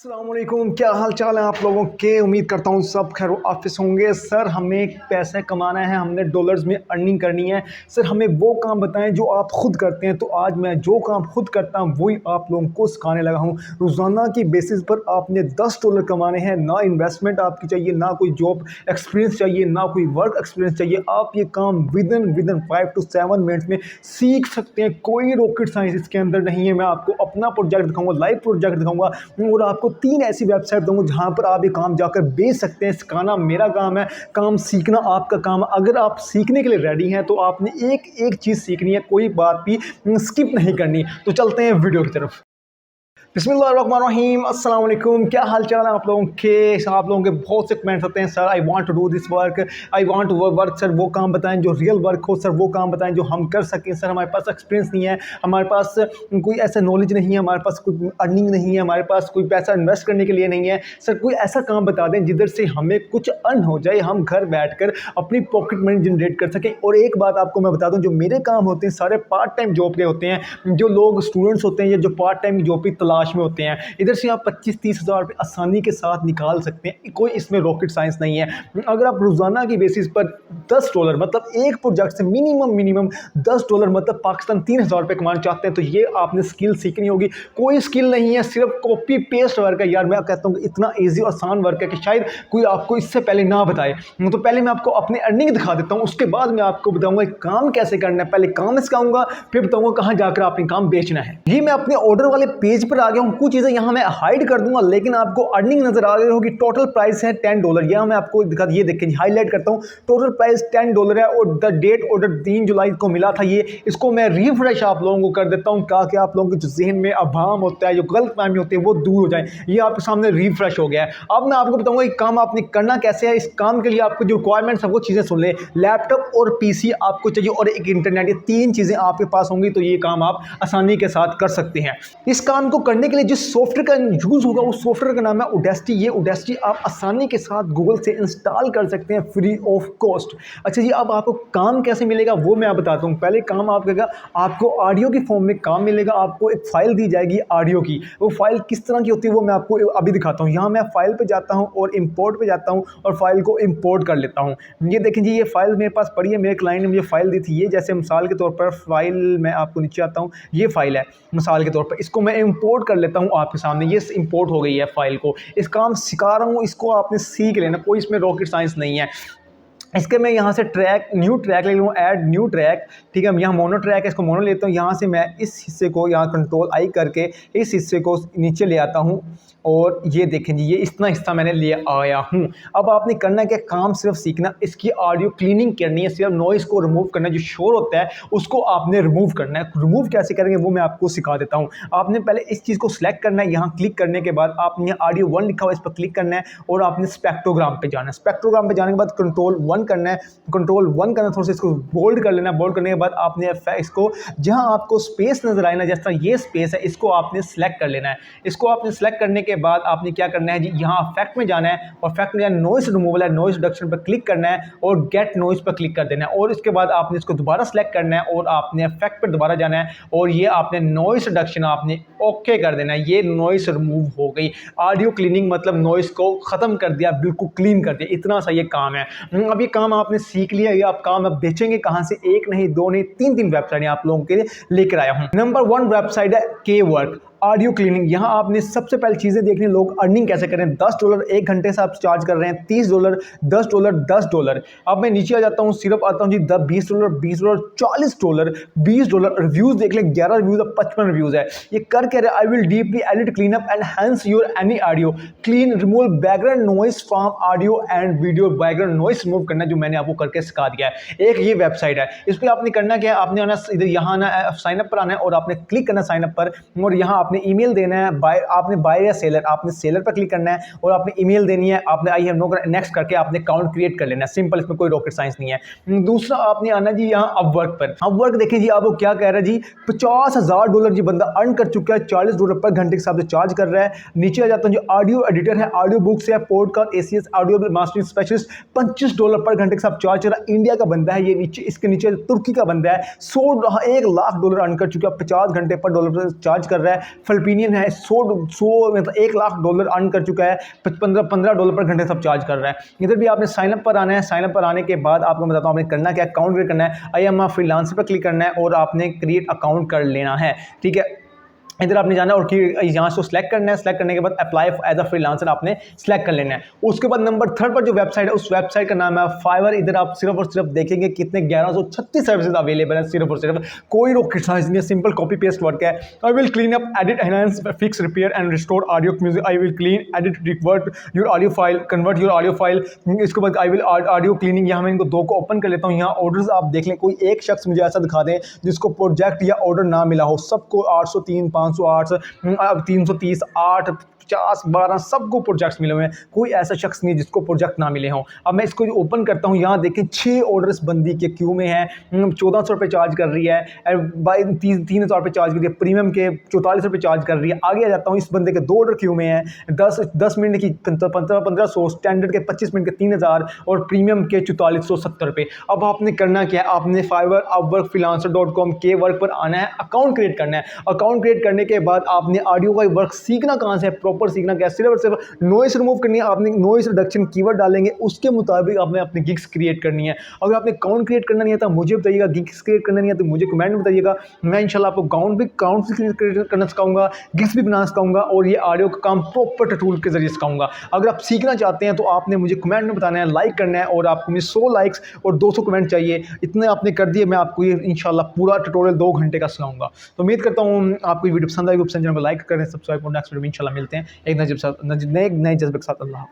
अस्सलाम वालेकुम, क्या हाल चाल है आप लोगों के। उम्मीद करता हूँ सब खैर ऑफिस होंगे। सर हमें पैसे कमाना है, हमने डॉलर्स में अर्निंग करनी है। सर हमें वो काम बताएं जो आप खुद करते हैं। तो आज मैं जो काम खुद करता हूँ वही आप लोगों को सिखाने लगा हूँ। रोज़ाना की बेसिस पर आपने $10 कमाने हैं। ना इन्वेस्टमेंट आपकी चाहिए, ना कोई जॉब एक्सपीरियंस चाहिए, ना कोई वर्क एक्सपीरियंस चाहिए। आप ये काम विदिन 5 to 7 मिनट्स में सीख सकते हैं। कोई रॉकेट साइंस इसके अंदर नहीं है। मैं आपको अपना प्रोजेक्ट दिखाऊंगा, लाइव प्रोजेक्ट दिखाऊंगा और आपको 3 ऐसी वेबसाइट दूंगा जहां पर आप ये काम जाकर बेच सकते हैं। सिखाना मेरा काम है, काम सीखना आपका काम है। अगर आप सीखने के लिए रेडी हैं तो आपने एक एक चीज़ सीखनी है, कोई बात भी स्किप नहीं करनी। तो चलते हैं वीडियो की तरफ। बिस्मिल्लाहिर्रहमानिर्रहीम, अस्सलाम वालेकुम, क्या हाल चाल है आप लोगों के। आप लोगों के बहुत से कमेंट्स होते हैं, sir I want to do this work, I want to work. Sir वो काम बताएं जो रियल वर्क हो, सर वो काम बताएं जो हम कर सकें। सर हमारे पास एक्सपीरियंस नहीं है, हमारे पास कोई ऐसा नॉलेज नहीं है, हमारे पास कोई अर्निंग नहीं है, हमारे पास कोई पैसा इन्वेस्ट करने के लिए नहीं है। सर कोई ऐसा काम बता दें जिधर से हमें कुछ अर्न हो जाए, हम घर बैठ कर अपनी पॉकेट मनी जनरेट कर सकें। और एक बात आपको मैं बता दूँ, जो मेरे काम होते हैं सारे पार्ट टाइम जॉब के होते हैं। जो लोग स्टूडेंट्स होते हैं या जो पार्ट टाइम जॉब की तलाश में होते हैं, इधर से आप 25-30 हज़ार रुपये आसानी के साथ निकाल सकते हैं। कोई इसमें रॉकेट साइंस नहीं है। अगर आप रोजाना की बेसिस पर $10 मतलब एक प्रोजेक्ट से मिनिमम $10 मतलब पाकिस्तान 3,000 रुपये कमाना चाहते हैं तो ये आपने स्किल सीखनी होगी। कोई स्किल नहीं है, सिर्फ कॉपी पेस्ट वर्क है। यार मैं कहता हूँ इतना ईजी और आसान वर्क है कि शायद कोई आपको इससे पहले ना बताए। तो पहले मैं आपको अपनी अर्निंग दिखा देता हूँ, उसके बाद मैं आपको बताऊंगा काम कैसे करना है। पहले काम सिखाऊंगा, फिर बताऊंगा कहाँ जाकर आपने काम बेचना है। ये मैं अपने ऑर्डर वाले पेज पर आ गया हूँ। कुछ चीज़ें यहाँ मैं हाइड कर दूंगा लेकिन आपको अर्निंग नजर आ रही होगी। टोटल प्राइस है $10। यहाँ मैं आपको दिखा, ये देखें हाईलाइट करता हूँ। टोटल प्राइस $10 है और द डेट ऑर्डर 3 जुलाई को मिला था। ये इसको मैं रिफ्रेश आप लोगों को कर देता हूँ ताकि आप लोगों के जो जहन में अभाम होता है, जो गलतफहमी होती है वो दूर हो जाए। ये आपके सामने रिफ्रेश हो गया है। अब मैं आपको बताऊंगा ये काम आपने करना कैसे है। इस काम के लिए आपको जो रिक्वायरमेंट्स है वो चीज़ें सुन ले। लैपटॉप और पीसी आपको चाहिए और एक इंटरनेट, ये 3 चीज़ें आपके पास होंगी तो ये काम आप आसानी के साथ कर सकते हैं। इस काम को करने के लिए जिस सॉफ्टवेयर का यूज होगा उस सॉफ्टवेयर का नाम है ऑडेसिटी। ये ऑडेसिटी आप आसानी के साथ गूगल से इंस्टॉल कर सकते हैं फ्री ऑफ कॉस्ट। अच्छा जी, अब आपको काम कैसे मिलेगा वो मैं बताता हूँ। पहले काम आपको ऑडियो की फॉर्म में काम मिलेगा। आपको एक फाइल दी जाएगी ऑडियो की। वो फाइल किस तरह की होती है वो मैं आपको अभी दिखाता हूँ। यहाँ मैं फाइल पे जाता हूँ और इंपोर्ट पे जाता हूँ और फाइल को इंपोर्ट कर लेता हूँ। ये देखें जी, ये फाइल मेरे पास पड़ी है, मेरे क्लाइंट ने मुझे फाइल दी थी। ये जैसे मिसाल के तौर पर फाइल, मैं आपको नीचे आता हूँ, ये फाइल है मिसाल के तौर पर, इसको मैं इंपोर्ट कर लेता हूँ आपके सामने। ये इंपोर्ट हो गई है फाइल को। इस काम सिखा रहा हूँ, इसको आपने सीख लेना, कोई इसमें रॉकेट साइंस नहीं है। इसके मैं यहाँ से न्यू ट्रैक ले लूँ, ऐड न्यू ट्रैक। ठीक है, यहाँ मोनो ट्रैक है, इसको मोनो लेता हूँ। यहाँ से मैं इस हिस्से को यहाँ कंट्रोल आई करके इस हिस्से को नीचे ले आता हूँ और ये देखें जी, ये इतना हिस्सा मैंने ले आया हूँ। अब आपने करना क्या, काम सिर्फ सीखना, इसकी ऑडियो क्लीनिंग करनी है, सिर्फ नॉइस को रिमूव करना है। जो शोर होता है उसको आपने रिमूव करना है। रिमूव कैसे करेंगे वो मैं आपको सिखा देता हूँ। आपने पहले इस चीज़ को सिलेक्ट करना है। यहाँ क्लिक करने के बाद आपने ऑडियो 1 लिखा हुआ इस पर क्लिक करना है और आपने स्पेक्ट्रोग्राम पे जाना है। स्पेक्ट्रोग्राम पे जाने के बाद कंट्रोल 1 करना है। कंट्रोल 1 करना, थोड़ा सा इसको बोल्ड कर लेना। बोल्ड करने के बाद आपने इसको जहां आपको स्पेस नजर आए ना, जैसा ये स्पेस है, इसको आपने सेलेक्ट कर लेना है। इसको आपने सेलेक्ट करने के बाद आपने क्या करना है जी, यहाँ इफेक्ट में जाना है और इफेक्ट में नॉइस रिमूवल है, नॉइस रिडक्शन पर क्लिक करना है और गेट नॉइस पर क्लिक कर देना है। और इसके बाद आपने इसको दोबारा सेलेक्ट करना है और आपने इफेक्ट पर दोबारा जाना है और ये आपने नॉइस रिडक्शन आपने ओके कर देना है। ये नॉइस रिमूव हो गई। ऑडियो क्लीनिंग मतलब नॉइस को खत्म कर दिया, बिल्कुल क्लीन कर दिया। इतना सा ये काम है। अब ये काम आपने सीख लिया। ये आप काम अब बेचेंगे कहां से, एक नहीं, दो नहीं, तीन वेबसाइट आप लोगों के लिए लेकर आया हूं। नंबर 1 वेबसाइट है Kwork ऑडियो क्लीनिंग। यहाँ आपने सबसे पहले चीज़ें देखनी, लोग अर्निंग कैसे करें। $10 1 घंटे से आप चार्ज कर रहे हैं, $30 $10। अब मैं नीचे आ जाता हूँ, सिर्फ आता हूँ जी $20 $20 $40 $20। रिव्यूज़ देख लें, 11 रिव्यूज़ है, 55 रिव्यूज़ है। ये कर कह रहे, I will deeply edit, clean up and enhance your any audio, clean, remove background noise from audio and video. Background noise remove करना जो मैंने आपको करके सिखा दिया है। एक ये वेबसाइट है, इस पर आपने करना क्या है, आपने आना इधर, यहाँ आना साइनअप पर आना है और आपने क्लिक करना साइनअप पर और यहाँ आपने ईमेल देना है। आपने बायर या सेलर, आपने सेलर पर क्लिक करना है और आपने ईमेल देनी है। आपने आई हैव नो नेक्स्ट करके आपने अकाउंट क्रिएट कर लेना है। सिंपल, इसमें कोई रॉकेट साइंस नहीं है। दूसरा आपने आना जी यहाँ अपवर्क पर। अपवर्क देखें जी, आपको क्या कह रहा है जी, $50,000 जी बंदा अर्न कर चुका है, $40 पर घंटे के हिसाब से चार्ज कर रहा है। नीचे आ जाता हूँ, जो ऑडियो एडिटर है, ऑडियो बुक्स है, podcast, ACS audio mastering specialist, $25 पर घंटे के साथ चार्ज कर रहा है। इंडिया का बंदा है ये। नीचे इसके नीचे तुर्की का बंदा है, $1 लाख अर्न कर चुका है, 50 घंटे पर डॉलर चार्ज कर रहा है। फिलिपिनियन है, 100 मतलब $1,00,000 अर्न कर चुका है, $15 पर घंटे सब चार्ज कर रहा है। इधर भी आपने साइनअप पर आना है। साइनअप पर आने के बाद आपको बताता हूँ आपने करना क्या, अकाउंट क्रिएट करना है। आई एम फ्रीलांसर पर क्लिक करना है और आपने क्रिएट अकाउंट कर लेना है, ठीक है। इधर आपने जाना और यहाँ से सिलेक्ट करना है। सिलेक्ट करने के बाद अप्लाई एज अ फ्रीलांसर आपने सिलेक्ट कर लेना है। उसके बाद नंबर 3 पर जो वेबसाइट है उस वेबसाइट का नाम है फाइवर। इधर आप सिर्फ और सिर्फ देखेंगे कितने 1136 सर्विसेज अवेलेबल है, सिर्फ और सिर्फ कोई रॉकेट साइंस नहीं है, सिंपल कॉपी पेस्ट वर्क है। I will clean up, edit, enhance, fix, repair and restore audio music. I will clean, edit, revert your audio file, convert your audio file. इसके बाद आई विल ऑडियो क्लीनिंग। यहाँ मैं इनको 2 को open कर लेता हूँ। यहाँ ऑर्डर्स आप देख लें, कोई एक शख्स मुझे ऐसा दिखा दें जिसको प्रोजेक्ट या ऑर्डर ना मिला हो। सबको 803, 508, 330, 8, 50, 12 सबको प्रोजेक्ट्स मिले हुए हैं। कोई ऐसा शख्स नहीं जिसको प्रोजेक्ट ना मिले हों। अब मैं इसको ओपन करता हूँ। यहाँ देखें 6 ऑर्डर्स बंदी के क्यू में हैं। 1400 रुपये चार्ज कर रही है, 3,000 रुपये चार्ज कर रही है, प्रीमियम के 44 रुपये चार्ज कर रही है। आगे आ जाता हूँ, इस बंदे के 2 ऑर्डर क्यू में हैं, 10 मिनट की 1500, स्टैंडर्ड के 25 मिनट के 3,000 और प्रीमियम के 4470 रुपये। अब आपने करना क्या है, आपने फाइवर, अपवर्क, फ्रीलांसर.com के वर्क पर आना है, अकाउंट क्रिएट करना है। अकाउंट क्रिएट करने के बाद आपने ऑडियो का वर्क सीखना कहाँ से है, प्रॉपर सीखना क्या है, सिर्फ और सिर्फ नॉइस रिमूव करनी है। आपने नॉइस रिडक्शन कीवर्ड डालेंगे, उसके मुताबिक आपने अपनी गिग्स क्रिएट करनी है। अगर आपने अकाउंट क्रिएट करना नहीं है तो मुझे बताइएगा, गिग्स क्रिएट करना नहीं है तो मुझे कमेंट में बताइएगा। मैं इंशाल्लाह आपको अकाउंट भी क्रिएट करना सिखाऊंगा, गिग्स भी बनाना सिखाऊंगा और ये ऑडियो का काम प्रॉपर टूल के जरिए सिखाऊंगा। अगर आप सीखना चाहते हैं तो आपने मुझे कमेंट में बताना है, लाइक करना है और आपको मुझे 100 लाइक्स और 200 कमेंट चाहिए। इतने आपने कर दिए, मैं आपको ये इंशाल्लाह पूरा ट्यूटोरियल 2 घंटे का सिखाऊंगा। तो उम्मीद करता हूँ आपको ये वीडियो पसंद आएगी। चैनल को लाइक करें, सब्सक्राइब करें। नेक्स्ट वीडियो में इंशाल्लाह मिलते हैं एक नए जज्बे के साथ। अल्लाह।